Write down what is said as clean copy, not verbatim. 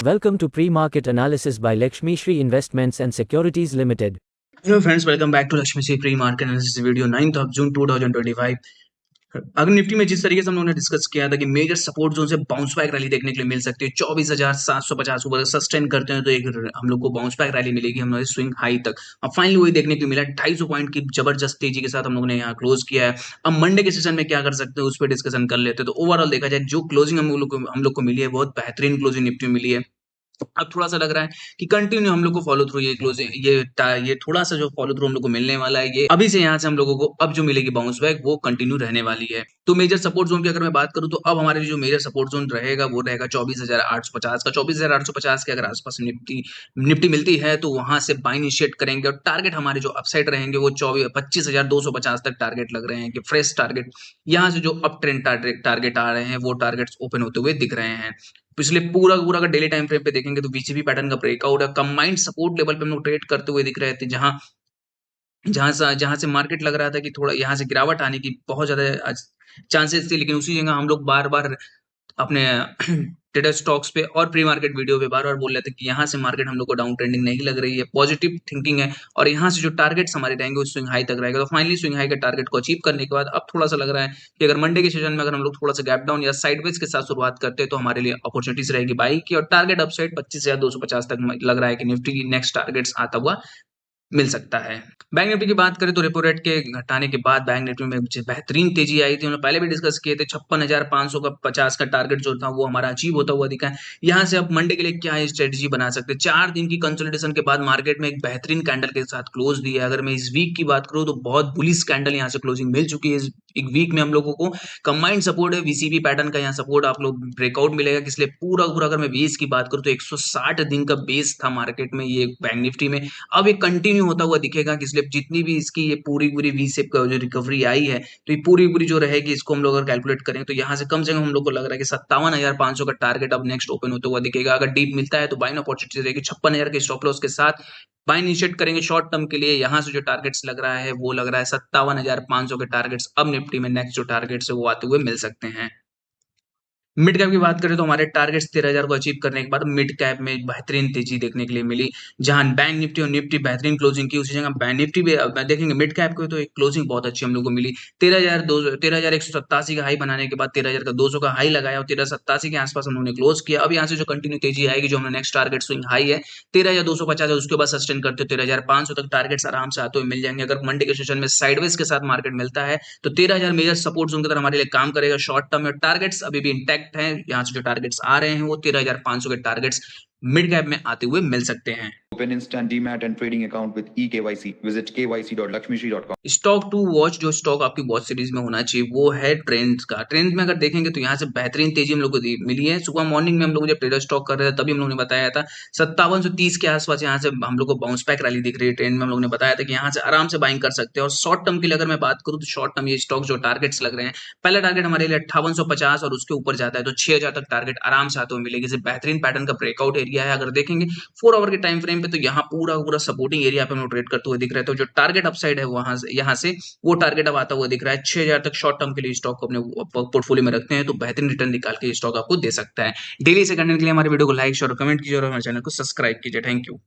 Welcome to Pre-Market Analysis by Lakshmi Shri Investments and Securities Limited. Hello friends, welcome back to Lakshmi Shri Pre-Market Analysis video 9th of June 2025। अगर Nifty में जिस तरीके से हम लोगों ने discuss किया था कि मेजर सपोर्ट जोन से बाउंस बैक रैली देखने के लिए मिल सकती है 24,750 ऊपर सस्टेन करते हैं तो एक हम लोग को बाउंस बैक रैली मिलेगी हमारे स्विंग हाई तक। अब फाइनली वही देखने के लिए मिला 250 पॉइंट की जबरदस्त तेजी के साथ हम लोगों ने यहाँ क्लोज किया है। अब मंडे के सेशन में क्या कर सकते हैं उस पर डिस्कशन कर लेते हैं। तो ओवरऑल देखा जाए जो क्लोजिंग हम लोग को मिली है बहुत बेहतरीन क्लोजिंग निफ्टी में मिली है। अब थोड़ा सा लग रहा है कि कंटिन्यू हम लोग को फॉलो थ्रू ये क्लोजिंग ये थोड़ा सा जो फॉलो थ्रू हम लोग को मिलने वाला है ये अभी से यहाँ से हम लोगों को अब जो मिलेगी बाउंस बैक वो कंटिन्यू रहने वाली है। तो मेजर सपोर्ट जोन की अगर मैं बात करूं तो अब हमारे जो मेजर सपोर्ट जोन रहेगा वो रहेगा 24,850 का। 24,850 के अगर आसपास निफ्टी निफ्टी मिलती है तो वहां से बाय इनिशिएट करेंगे और टारगेट हमारे जो अपसाइड रहेंगे वो 25,250 तक टारगेट लग रहे हैं कि फ्रेश टारगेट यहाँ से जो अप ट्रेंड टारगेट आ रहे हैं वो टारगेट्स ओपन होते हुए दिख रहे हैं। पिछले पूरा पूरा का डेली टाइम फ्रेम पे देखेंगे तो वीसीबी पैटर्न का ब्रेकआउट है। कंबाइंड सपोर्ट लेवल पे हम लोग ट्रेड करते हुए दिख रहे थे जहां जहां से मार्केट लग रहा था कि थोड़ा यहाँ से गिरावट आने की बहुत ज्यादा चांसेस थी, लेकिन उसी जगह हम लोग बार बार अपने ट्रेडर स्टॉक्स पे और प्री मार्केट वीडियो पे बार बार बोल रहे थे कि यहाँ से मार्केट हम लोग को डाउन ट्रेंडिंग नहीं लग रही है, पॉजिटिव थिंकिंग है और यहाँ से जो टारगेट्स हमारे रहेंगे वो स्विंग हाई तक रहेगा। तो फाइनली स्विंग हाई के टारगेट को अचीव करने के बाद अब थोड़ा सा लग रहा है कि अगर मंडे के सेशन में अगर हम लोग थोड़ा सा गैप डाउन या साइडवेज के साथ शुरुआत करते हैं तो हमारे लिए अपॉर्चुनिटीज रहेगी बाई की और टारगेट अपसाइड 25,250 तक लग रहा है कि निफ्टी नेक्स्ट टारगेट्स आता हुआ मिल सकता है। बैंक निफ्टी की बात करें तो रेपो रेट के घटाने के बाद बैंक निफ्टी में बेहतरीन तेजी आई थी। उन्होंने पहले भी डिस्कस किए थे 56,500 का 50 का टारगेट जो था वो हमारा अचीव होता हुआ दिखा है। यहाँ से अब मंडे के लिए क्या स्ट्रेटेजी बना सकते हैं। 4 दिन की कंसोलिडेशन के बाद मार्केट में एक बेहतरीन कैंडल के साथ क्लोज दिया है। अगर मैं इस वीक की बात करूँ तो बहुत बुलिश कैंडल यहाँ से क्लोजिंग मिल चुकी है। इस एक वीक में हम लोगों को कंबाइंड सपोर्ट है वीसीबी पैटर्न का यहाँ सपोर्ट आप लोग ब्रेकआउट मिलेगा। इसलिए पूरा पूरा अगर मैं बेस की बात करूँ तो 160 दिन का बेस था मार्केट में ये बैंक निफ्टी में, अब ये कंटिन्यू होता हुआ दिखेगा कि इसलिए जितनी भी इसकी ये पूरी पूरी वी शेप का जो रिकवरी आई है तो ये पूरी पूरी जो रहेगी इसको हम लोग अगर कैलकुलेट करें तो यहाँ से कम से कम हम लोग को लग रहा है कि 57,500 का टारगेट अब नेक्स्ट ओपन होता हुआ दिखेगा। अगर डीप मिलता है तो बाइंग अपॉर्चुनिटी रहेगी 56,000 के स्टॉप लॉस के साथ बाय इनिशिएट करेंगे शॉर्ट टर्म के लिए। यहाँ से जो टारगेट्स लग रहा है वो लग रहा है 57,500 के टारगेट्स अब निफ्टी में नेक्स्ट जो टारगेट्स है वो आते हुए मिल सकते हैं। मिड कैप की बात करें तो हमारे टारगेट्स 13,000 को अचीव करने के बाद मिड कैप में एक बेहतरीन तेजी देखने के लिए मिली। जहां बैंक निफ्टी और निफ्टी बेहतरीन क्लोजिंग की उसी जगह बैंक निफ्टी भी देखेंगे मिड कैप को तो एक क्लोजिंग बहुत अच्छी हम लोग को मिली। 13,187 का हाई बनाने के बाद 13,200 का हाई लगाया और 13,87 के आसपास हम लोगों ने क्लोज किया। अब यहाँ से जो कंटिन्यू तेजी आएगी जो हमारा नेक्स्ट टारगेट स्विंग हाई है 13,250 है उसके बाद सस्टेन करते 13,500 तक टारगेट्स आराम से आते हुए मिल जाएंगे। अगर मंडे के सेशन में साइडवेज के साथ मार्केट मिलता है तो 13,000 मेजर सपोर्ट जोन की तरह हमारे लिए काम करेगा शॉर्ट टर्म में। टारगेट्स अभी भी इंटैक्ट हैं, यहाँ से जो टारगेट्स आ रहे हैं वो 13,500 के टारगेट्स मिड कैप में आते हुए मिल सकते हैं। Open instant demat and trading account with eKYC. Visit kyc.lakshmishri.com. Stock to watch जो स्टॉक आपकी वॉच सीरीज में होना चाहिए वो है ट्रेंड्स का। ट्रेंड्स में अगर देखेंगे तो यहाँ से बेहतरीन तेजी हम लोग को मिली है। सुबह मॉर्निंग में हम लोग जब ट्रेडर स्टॉक कर रहे थे तभी हम लोग ने बताया था 5730 के आसपास यहाँ से हम लोग को बाउंस बैक रैली दिख रही है। ट्रेंड में हम लोग ने बताया था कि यहाँ से आराम से बाइंग कर सकते हैं। और शॉर्ट टर्म के लिए अगर मैं बात करूँ तो शॉर्ट टर्म ये स्टॉक जो टारगेट्स लग रहे हैं पहला टारगेट हमारे लिए 5850 और उसके ऊपर जाता है तो 6,000 तक टारगेट आराम से आते हुए मिलेगी। इसे बेहतरीन पैटर्न का ब्रेकआउट एरिया है। अगर देखेंगे 4 आवर के टाइम फ्रेम पे तो यहाँ पूरा पूरा सपोर्टिंग एरिया पे हम लोग ट्रेड करते हुए दिख रहे थे। जो टारगेट अपसाइड है वहां से यहाँ से वो टारगेट अब आता हुआ दिख रहा है। 6,000 तक शॉर्ट टर्म के लिए स्टॉक को अपने पोर्टफोलियो में रखते हैं तो बेहतरीन रिटर्न निकाल के स्टॉक आपको दे सकता है। डेली से करने के लिए हमारे वीडियो को लाइक शेयर और कमेंट कीजिए और हमारे चैनल को सब्सक्राइब कीजिए। Thank you.